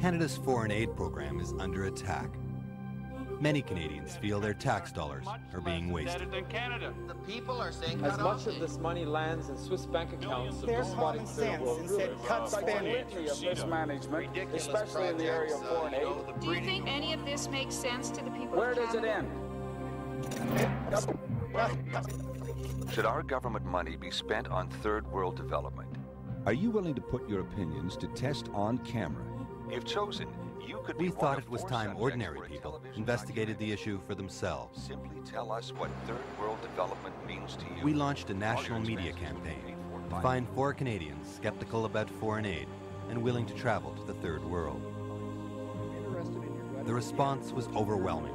Canada's foreign aid program is under attack. Many Canadians feel their tax dollars are being wasted. The people are saying as much of this money lands in Swiss bank accounts, there's common sense instead cut spending. Of mismanagement, especially in the area of foreign aid. Do you think any of this makes sense to the people? Where does it end? Should our government money be spent on third world development? Are you willing to put your opinions to test on camera? If chosen, you could be We one thought of it was four time subjects ordinary for a people television investigated the documentary. issue for themselves. Simply tell us what third world development means to you. We launched a national All your media expenses will be campaign paid for to by find 4 Canadians skeptical about foreign aid and willing to travel to the third world. The response was overwhelming.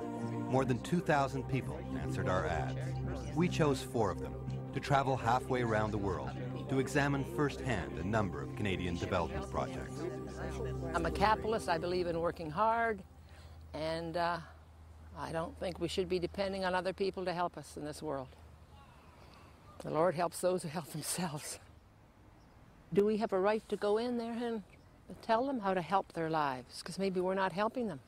More than 2,000 people answered our ads. We chose 4 of them to travel halfway around the world to examine firsthand a number of Canadian development projects. I'm a capitalist. I believe in working hard, and I don't think we should be depending on other people to help us in this world. The Lord helps those who help themselves. Do we have a right to go in there and tell them how to help their lives? Because maybe we're not helping them.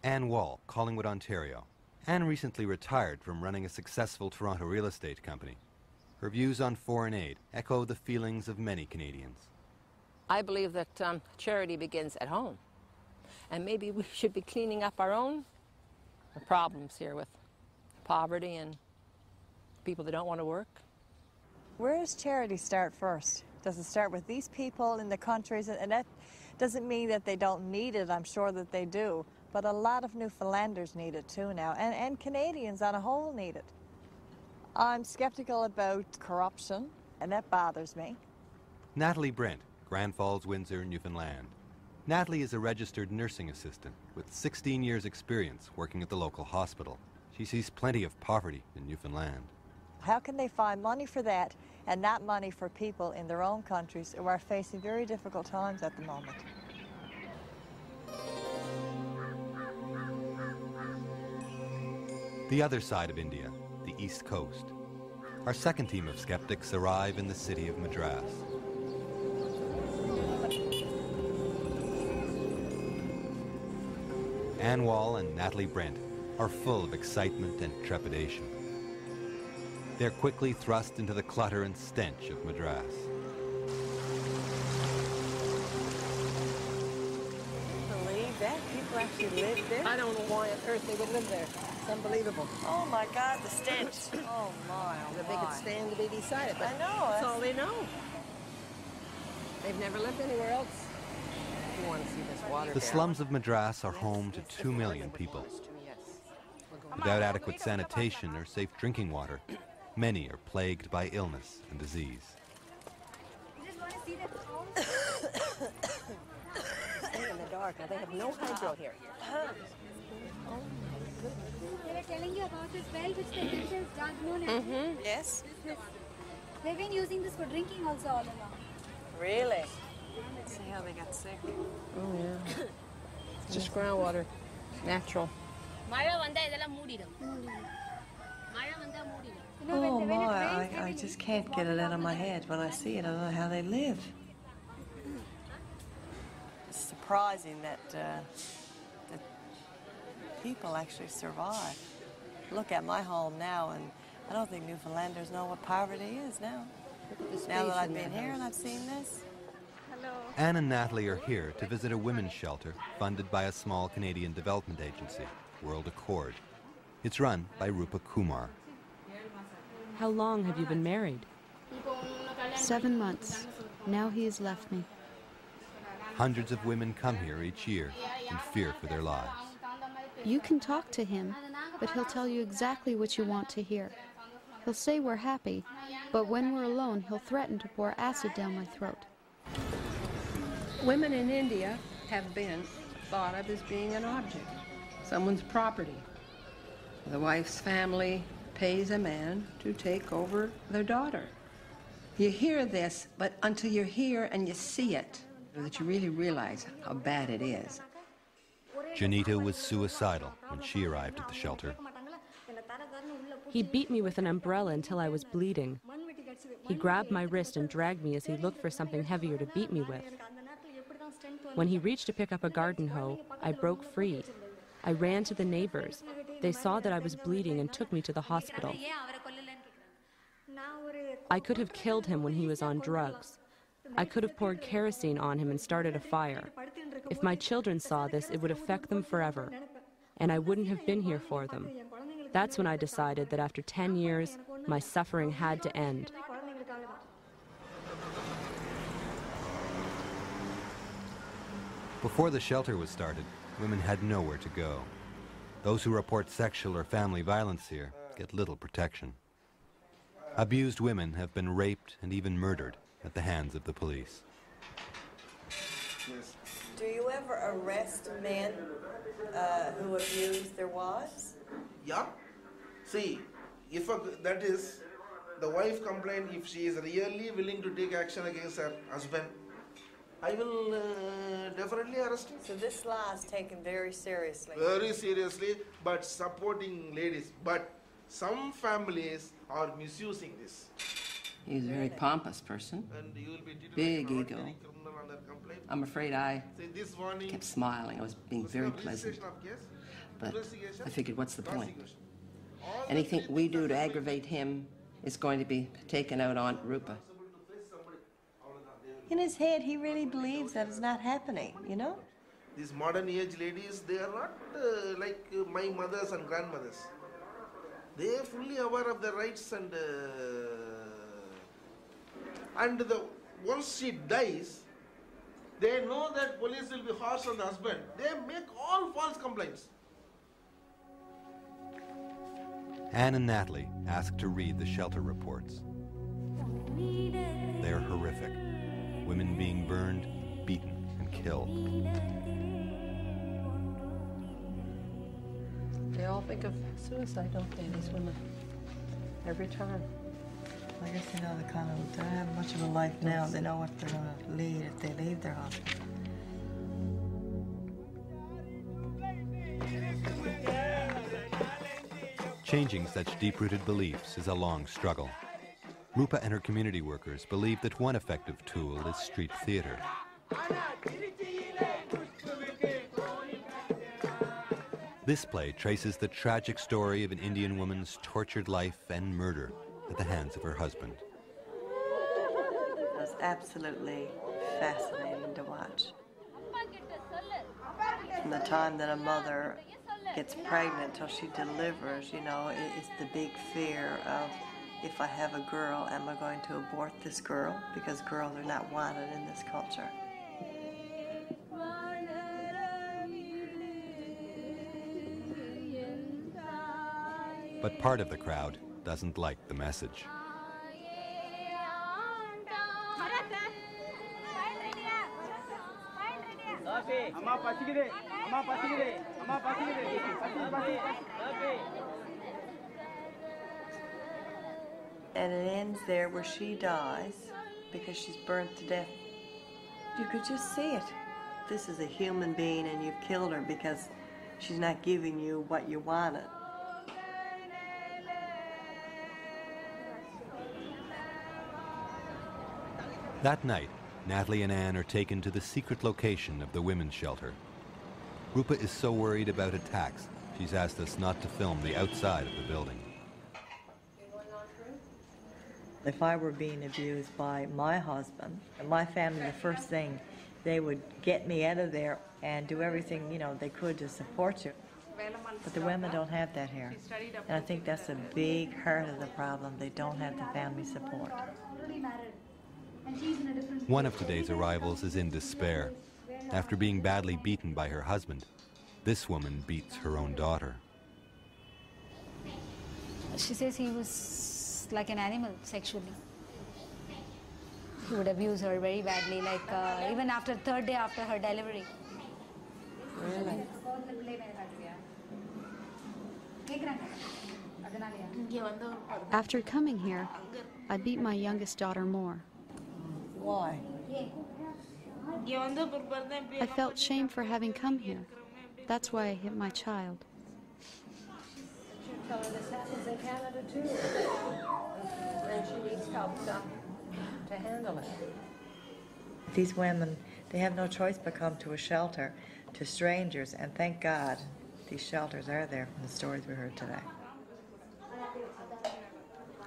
Anne Wall, Collingwood, Ontario. Anne recently retired from running a successful Toronto real estate company. Her views on foreign aid echo the feelings of many Canadians. I believe that charity begins at home. And maybe we should be cleaning up our own problems here with poverty and people that don't want to work. Where does charity start first? Does it start with these people in the countries? And that doesn't mean that they don't need it. I'm sure that they do. But a lot of Newfoundlanders need it too now. And Canadians on a whole need it. I'm skeptical about corruption, and that bothers me. Natalie Brent, Grand Falls, Windsor, Newfoundland. Natalie is a registered nursing assistant with 16 years' experience working at the local hospital. She sees plenty of poverty in Newfoundland. How can they find money for that and not money for people in their own countries who are facing very difficult times at the moment? The other side of India, the East Coast. Our second team of skeptics arrive in the city of Madras. Anne Wall and Natalie Brent are full of excitement and trepidation. They're quickly thrust into the clutter and stench of Madras. Believe that? People actually live there? I don't know why on earth they would live there. It's unbelievable. Oh my God, the stench. Oh my, oh That they could stand to be beside it, but I know. that's all they know. They've never lived anywhere else. You want to see this water. The slums of Madras are home to 2 million people. Without adequate sanitation or safe drinking water, many are plagued by illness and disease. Stay in the dark. Now, they have no hydro here. They were telling you about this well which the Egyptians dug known as Yes? They've been using this for drinking also all along. Really? See how they got sick. Oh, yeah. It's just groundwater. Natural. Oh my, I just can't get it out of my head. When I see it, I don't know how they live. It's surprising that people actually survive. Look at my home now, and I don't think Newfoundlanders know what poverty is now. Now that I've been here and I've seen this. Hello. Anne and Natalie are here to visit a women's shelter funded by a small Canadian development agency, World Accord. It's run by Rupa Kumar. How long have you been married? 7 months. Now he has left me. Hundreds of women come here each year in fear for their lives. You can talk to him, but he'll tell you exactly what you want to hear. He'll say we're happy, but when we're alone, he'll threaten to pour acid down my throat. Women in India have been thought of as being an object, someone's property. The wife's family pays a man to take over their daughter. You hear this, but until you're here and you see it, that you really realize how bad it is. Janita was suicidal when she arrived at the shelter. He beat me with an umbrella until I was bleeding. He grabbed my wrist and dragged me as he looked for something heavier to beat me with. When he reached to pick up a garden hoe, I broke free. I ran to the neighbors. They saw that I was bleeding and took me to the hospital. I could have killed him when he was on drugs. I could have poured kerosene on him and started a fire. If my children saw this, it would affect them forever, and I wouldn't have been here for them. That's when I decided that after 10 years, my suffering had to end. Before the shelter was started, women had nowhere to go. Those who report sexual or family violence here get little protection. Abused women have been raped and even murdered at the hands of the police. Do you ever arrest men who abuse their wives? Yeah. See, if that is the wife complaint, if she is really willing to take action against her husband, I will definitely arrest him. So this law is taken very seriously. Very seriously, but supporting ladies. But some families are misusing this. He's a very pompous person, big ego. I'm afraid I kept smiling. I was being very pleasant. But I figured, what's the point? Anything we do to aggravate him is going to be taken out on Rupa. In his head, he really believes that it's not happening, you know? These modern age ladies, they are not like my mothers and grandmothers. They are fully aware of their rights and once she dies, they know that police will be harsh on the husband. They make all false complaints. Anne and Natalie asked to read the shelter reports. They're horrific. Women being burned, beaten, and killed. They all think of suicide, don't they, these women? Every time. I guess they know they don't have much of a life now. They know what they're going to lead if they leave their husband. Changing such deep-rooted beliefs is a long struggle. Rupa and her community workers believe that one effective tool is street theater. This play traces the tragic story of an Indian woman's tortured life and murder at the hands of her husband. It was absolutely fascinating to watch. From the time that a mother gets pregnant till she delivers, you know, it's the big fear of, if I have a girl, am I going to abort this girl? Because girls are not wanted in this culture. But part of the crowd doesn't like the message. And it ends there where she dies because she's burnt to death. You could just see it. This is a human being and you've killed her because she's not giving you what you wanted. That night, Natalie and Anne are taken to the secret location of the women's shelter. Rupa is so worried about attacks, she's asked us not to film the outside of the building. If I were being abused by my husband and my family, the first thing, they would get me out of there and do everything, you know, they could to support you. But the women don't have that here. And I think that's a big part of the problem. They don't have the family support. One of today's arrivals is in despair. After being badly beaten by her husband, this woman beats her own daughter. She says he was like an animal sexually. He would abuse her very badly, like even after the third day after her delivery. Really? After coming here, I beat my youngest daughter more. Why? I felt shame for having come here. That's why I hit my child. Tell her this happens in Canada too. And she needs help to handle it. These women, They have no choice but come to a shelter, to strangers, and thank God these shelters are there from the stories we heard today.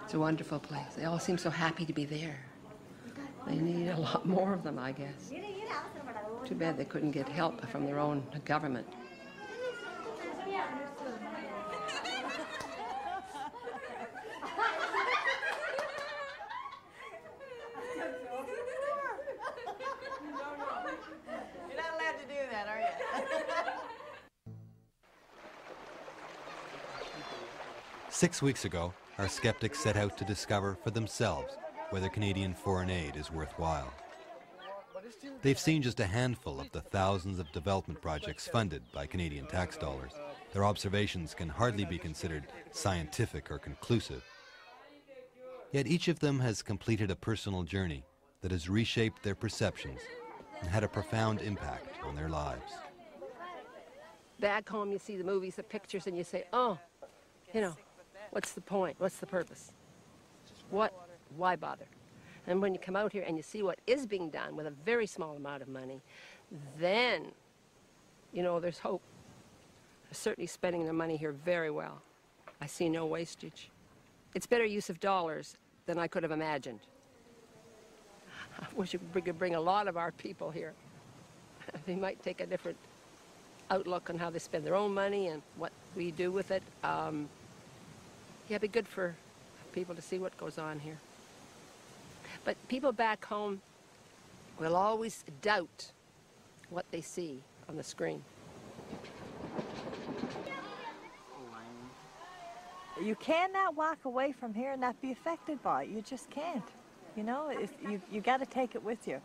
It's a wonderful place. They all seem so happy to be there. They need a lot more of them, I guess. Too bad they couldn't get help from their own government. You're not allowed to do that, are you? 6 weeks ago, our skeptics set out to discover for themselves whether Canadian foreign aid is worthwhile. They've seen just a handful of the thousands of development projects funded by Canadian tax dollars. Their observations can hardly be considered scientific or conclusive. Yet each of them has completed a personal journey that has reshaped their perceptions and had a profound impact on their lives. Back home, you see the movies, the pictures, and you say, oh, you know, what's the point? What's the purpose? Why bother? And when you come out here and you see what is being done with a very small amount of money, then, you know, there's hope. They're certainly spending their money here very well. I see no wastage. It's better use of dollars than I could have imagined. I wish we could bring a lot of our people here. They might take a different outlook on how they spend their own money and what we do with it. Yeah, it'd be good for people to see what goes on here. But people back home will always doubt what they see on the screen. You cannot walk away from here and not be affected by it. You just can't. You know, you got to take it with you.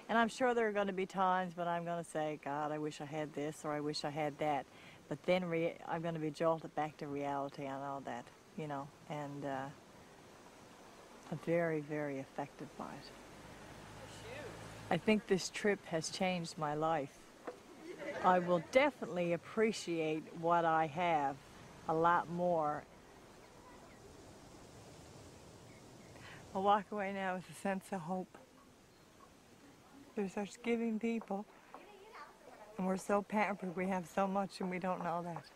And I'm sure there are going to be times when I'm going to say, God, I wish I had this or I wish I had that. But then I'm going to be jolted back to reality and all that, you know. And I'm very, very affected by it. I think this trip has changed my life. I will definitely appreciate what I have a lot more. I'll walk away now with a sense of hope. They're such giving people, and we're so pampered. We have so much and we don't know that.